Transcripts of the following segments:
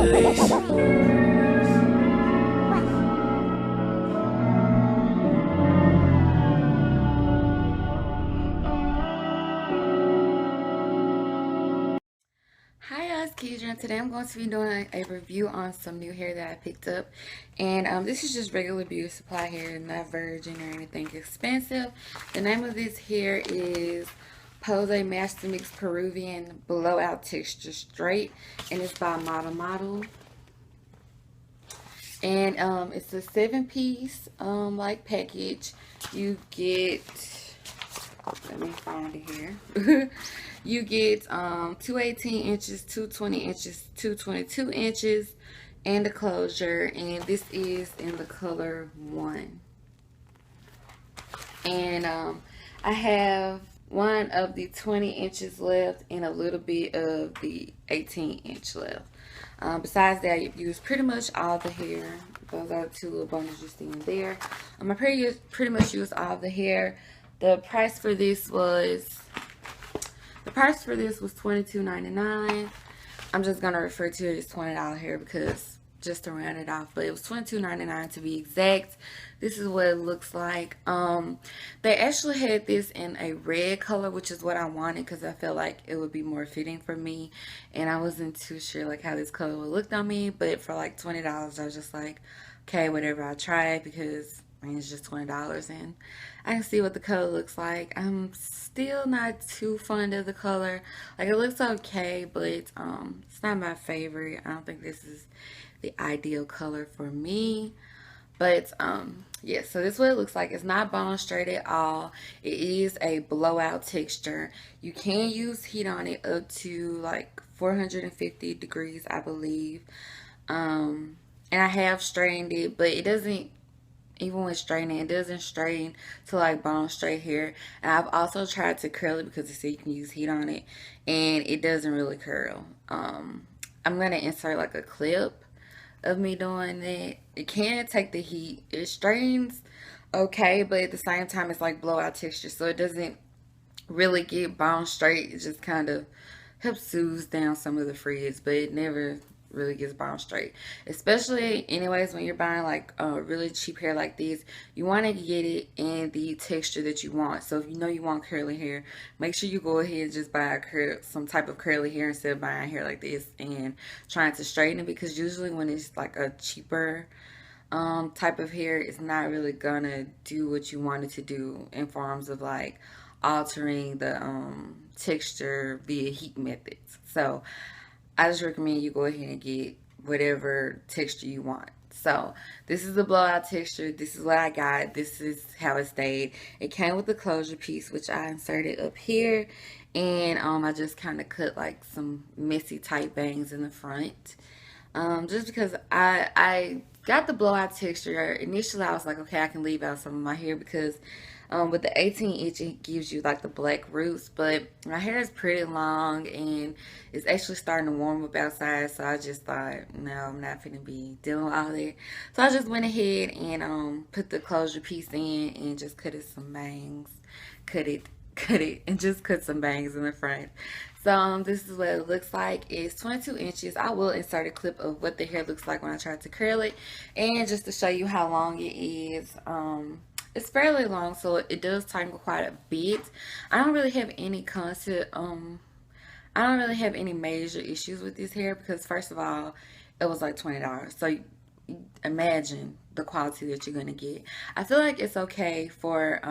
Hi, it's Kedra. Today I'm going to be doing a review on some new hair that I picked up. And this is just regular beauty supply hair, not virgin or anything expensive. The name of this hair is Pose Master Mix Peruvian Blowout Texture Straight. And it's by Model Model. And it's a 7-piece like package. You get, let me find it here. You get 218 inches, 220 inches, 222 inches, and a closure. And this is in the color 1. And I have one of the 20 inches left and a little bit of the 18-inch left. Besides that, you use pretty much all the hair. Those are the two little bundles you see in there. I pretty much use all the hair. The price for this was $22.99. I'm just gonna refer to it as $20 hair because just to round it off, but it was $22.99 to be exact. This is what it looks like. They actually had this in a red color, which is what I wanted because I felt like it would be more fitting for me, and I wasn't too sure like how this color would look on me. But for like $20, I was just like, okay, whatever, I'll try it because I mean, it's just $20 and I can see what the color looks like. I'm still not too fond of the color. Like, it looks okay, but it's not my favorite. I don't think this is the ideal color for me. But yeah, so this is what it looks like. It's not bone straight at all. It is a blowout texture. You can use heat on it up to like 450 degrees, I believe. And I have strained it, but it doesn't, even with straightening, it doesn't straighten to like bone straight hair. And I've also tried to curl it because it said you can use heat on it, and it doesn't really curl. I'm gonna insert like a clip of me doing that. It can take the heat. It straightens okay, but at the same time it's like blowout texture, so it doesn't really get bone straight. It just kind of helps soothe down some of the frizz, but it never really gets bone straight. Especially anyways when you're buying like really cheap hair like this, you want to get it in the texture that you want. So if you know you want curly hair, make sure you go ahead and just buy some type of curly hair instead of buying hair like this and trying to straighten it, because usually when it's like a cheaper type of hair, it's not really gonna do what you want it to do in forms of like altering the texture via heat methods. So I just recommend you go ahead and get whatever texture you want. So this is the blowout texture. This is what I got. This is how it stayed. It came with the closure piece, which I inserted up here, and I just kind of cut like some messy tight bangs in the front. Just because I got the blowout texture. Initially I was like, okay, I can leave out some of my hair because with the 18 inch it gives you like the black roots, but my hair is pretty long and it's actually starting to warm up outside, so I just thought, no, I'm not gonna be dealing with all that. So I just went ahead and put the closure piece in and just cut it some bangs. Cut it and just cut some bangs in the front. So this is what it looks like. It's 22 inches. I will insert a clip of what the hair looks like when I try to curl it, and just to show you how long it is. It's fairly long, so it does tangle quite a bit. I don't really have any constant I don't really have any major issues with this hair because first of all, it was like $20. So imagine the quality that you're gonna get. I feel like it's okay for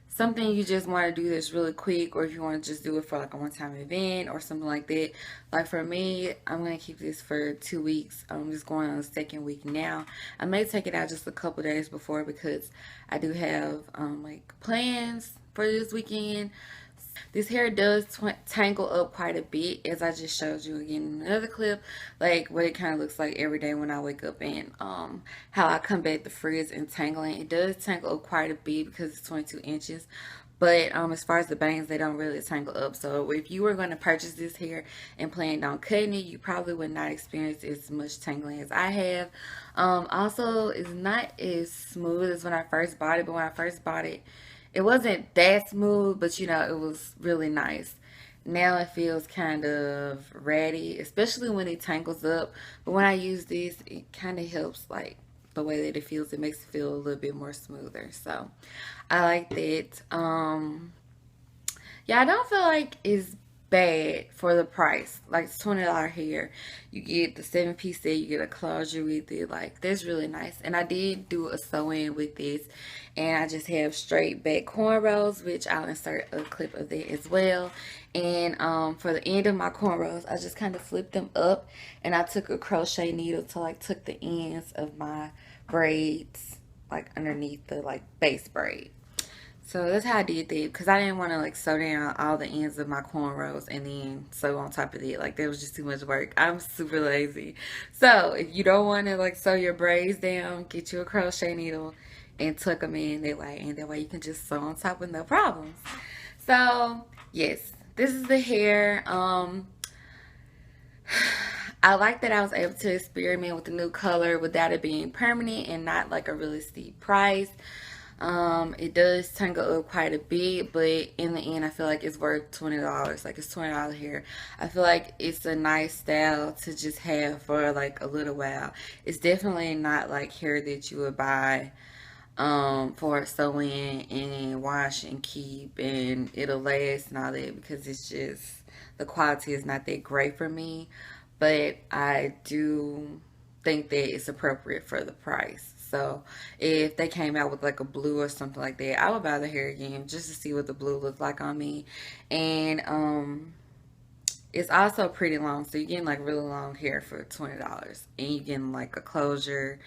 something you just want to do that's really quick, or if you want to just do it for like a one-time event or something like that. Like for me, I'm going to keep this for 2 weeks. I'm just going on the second week now. I may take it out just a couple days before because I do have like plans for this weekend. This hair does tangle up quite a bit, as I just showed you again in another clip, like what it kind of looks like every day when I wake up, and how I combat the frizz and tangling. It does tangle up quite a bit because it's 22 inches. But as far as the bangs, they don't really tangle up. So if you were going to purchase this hair and planned on cutting it, you probably would not experience as much tangling as I have. Also, it's not as smooth as when I first bought it, but when I first bought it, it wasn't that smooth, but you know, it was really nice. now it feels kind of ratty, especially when it tangles up. But when I use this, it kind of helps, like the way that it feels. It makes it feel a little bit more smoother. So I like that. Yeah, I don't feel like it's bad for the price. Like it's $20 hair. You get the 7-piece set, you get a closure with it. Like that's really nice. And I did do a sew-in with this. And I just have straight back cornrows, which I'll insert a clip of that as well. And for the end of my cornrows, I just kind of flipped them up, and I took a crochet needle to like tuck the ends of my braids like underneath the like base braid. So that's how I did that, because I didn't want to like sew down all the ends of my cornrows and then sew on top of it. Like that was just too much work. I'm super lazy. So if you don't want to like sew your braids down, get you a crochet needle and tuck them in that way, and that way you can just sew on top with no problems. So yes, this is the hair. I like that I was able to experiment with the new color without it being permanent and not like a really steep price. It does tangle up quite a bit, but in the end, I feel like it's worth $20. Like it's $20 hair. I feel like it's a nice style to just have for like a little while. It's definitely not like hair that you would buy for a sew-in and wash and keep and it'll last and all that, because it's just the quality is not that great for me. But I do think that it's appropriate for the price. So if they came out with like a blue or something like that, I would buy the hair again just to see what the blue looks like on me. And it's also pretty long, so you're getting like really long hair for $20, and you're getting like a closure.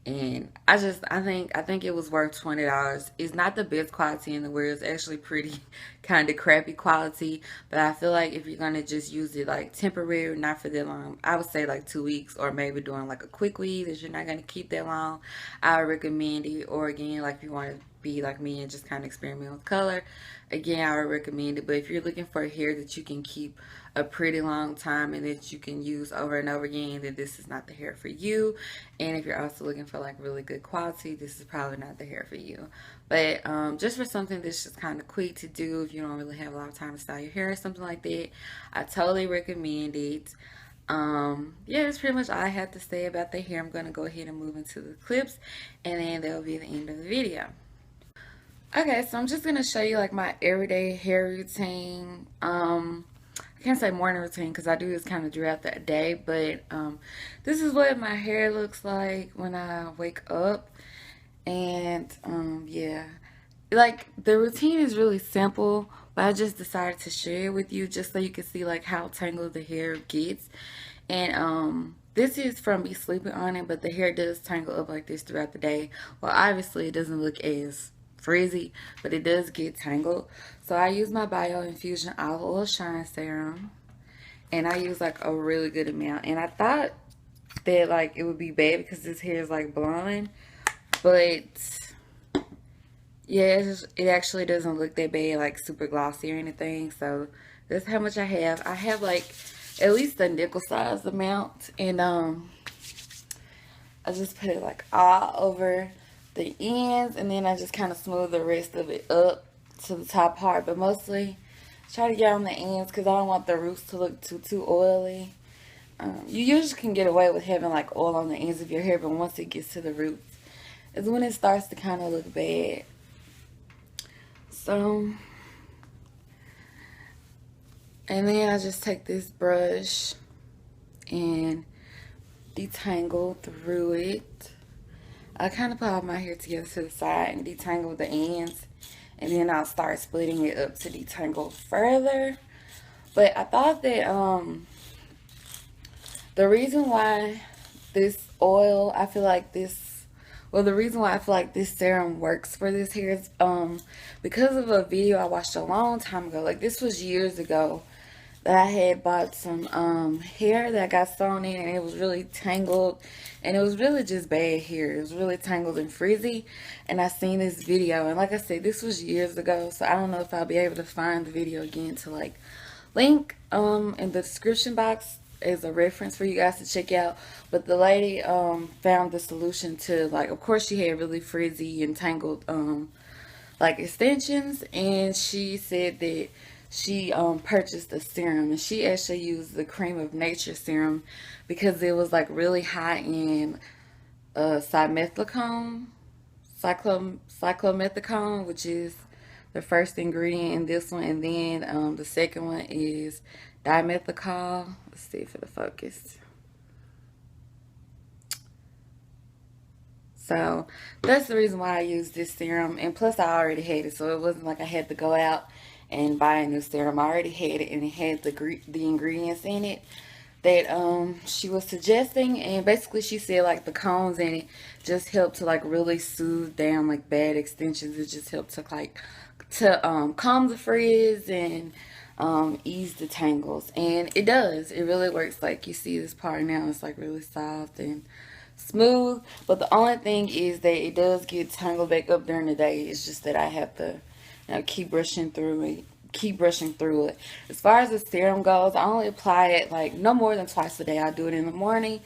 And I think it was worth $20. It's not the best quality in the world. It's actually pretty kind of crappy quality. But I feel like if you're gonna just use it like temporary, not for that long, I would say like 2 weeks, or maybe doing like a quick weave that you're not gonna keep that long, I would recommend it. Or again, like if you want to be like me and just kind of experiment with color, again, I would recommend it. But if you're looking for hair that you can keep a pretty long time and that you can use over and over again, then this is not the hair for you. And if you're also looking for like really good quality, this is probably not the hair for you. But just for something that's just kind of quick to do, if you don't really have a lot of time to style your hair or something like that, I totally recommend it. Yeah, that's pretty much all I have to say about the hair. I'm going to go ahead and move into the clips, and then that'll be the end of the video. Okay, so I'm just going to show you like my everyday hair routine. I can't say morning routine because I do this kind of throughout the day, but this is what my hair looks like when I wake up. And yeah, like the routine is really simple, but I just decided to share it with you just so you can see like how tangled the hair gets. And this is from me sleeping on it, but the hair does tangle up like this throughout the day. Well, obviously it doesn't look as frizzy, but it does get tangled. So I use my Bio Infusion Olive Oil Shine Serum, and I use like a really good amount. And I thought that like it would be bad because this hair is like blonde, but yeah, it actually doesn't look that bad, like super glossy or anything. So that's how much I have. I have like at least a nickel size amount, and I just put it like all over the ends, and then I just kind of smooth the rest of it up to the top part, but mostly try to get on the ends because I don't want the roots to look too oily. You usually can get away with having like oil on the ends of your hair, but once it gets to the roots is when it starts to kind of look bad. So, and then I just take this brush and detangle through it. I kind of put all my hair together to the side and detangle the ends, and then I'll start splitting it up to detangle further. But I thought that the reason why this oil, I feel like this, well, the reason why I feel like this serum works for this hair is because of a video I watched a long time ago. Like this was years ago, that I had bought some hair that got sewn in, and it was really tangled, and it was really just bad hair. It was really tangled and frizzy, and I seen this video, and like I said, this was years ago, so I don't know if I'll be able to find the video again to like link in the description box as a reference for you guys to check out. But the lady found the solution to, like, of course she had really frizzy and tangled like extensions, and she said that she purchased a serum, and she actually used the Cream of Nature serum because it was like really high in simethicone, cyclomethicone, which is the first ingredient in this one, and then the second one is dimethicol. Let's see if it'll focus. So that's the reason why I used this serum. And plus, I already had it, so it wasn't like I had to go out and buy a new serum. I already had it, and it had the ingredients in it that she was suggesting. And basically, she said like the cones in it just help to like really soothe down like bad extensions. It just helped to like calm the frizz and ease the tangles, and it does. It really works. Like you see this part now, it's like really soft and smooth, but the only thing is that it does get tangled back up during the day. It's just that I have to, keep brushing through it. As far as the serum goes, I only apply it like no more than twice a day. I do it in the morning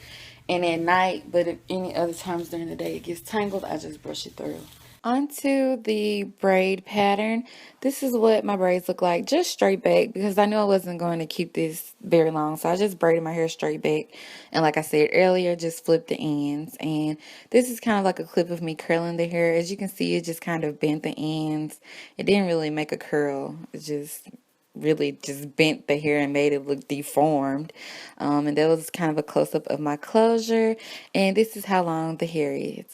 and at night, but if any other times during the day it gets tangled, I just brush it through. Onto the braid pattern. This is what my braids look like, just straight back, because I knew I wasn't going to keep this very long, so I just braided my hair straight back, and like I said earlier, just flip the ends. And this is kind of like a clip of me curling the hair. As you can see, it just kind of bent the ends. It didn't really make a curl, it just really just bent the hair and made it look deformed. And that was kind of a close-up of my closure, and this is how long the hair is.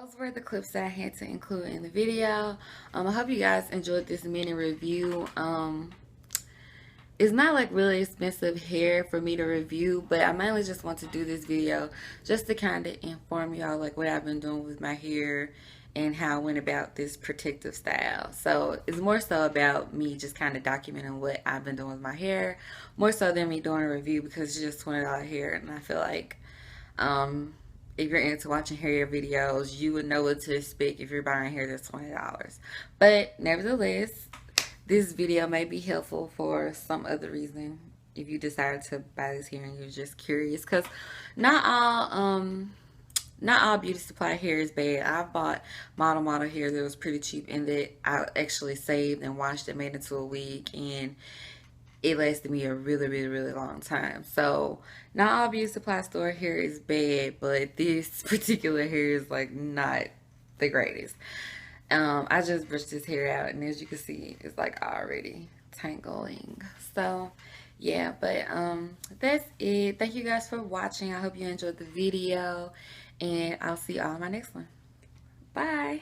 Those were the clips that I had to include in the video. I hope you guys enjoyed this mini review. It's not like really expensive hair for me to review, but I mainly just want to do this video just to kind of inform y'all like what I've been doing with my hair and how I went about this protective style. So it's more so about me just kind of documenting what I've been doing with my hair, more so than me doing a review, because it's just $20 hair, and I feel like if you're into watching hair videos, you would know what to expect if you're buying hair that's $20. But nevertheless, this video may be helpful for some other reason if you decide to buy this hair and you're just curious, because not all beauty supply hair is bad. I've bought model hair that was pretty cheap and that I actually saved and washed and made into a wig, and it lasted me a really long time. So not all beauty supply store hair is bad, but this particular hair is like not the greatest. I just brushed this hair out, and as you can see, it's like already tangling. So yeah, but that's it. Thank you guys for watching. I hope you enjoyed the video, and I'll see y'all in my next one. Bye.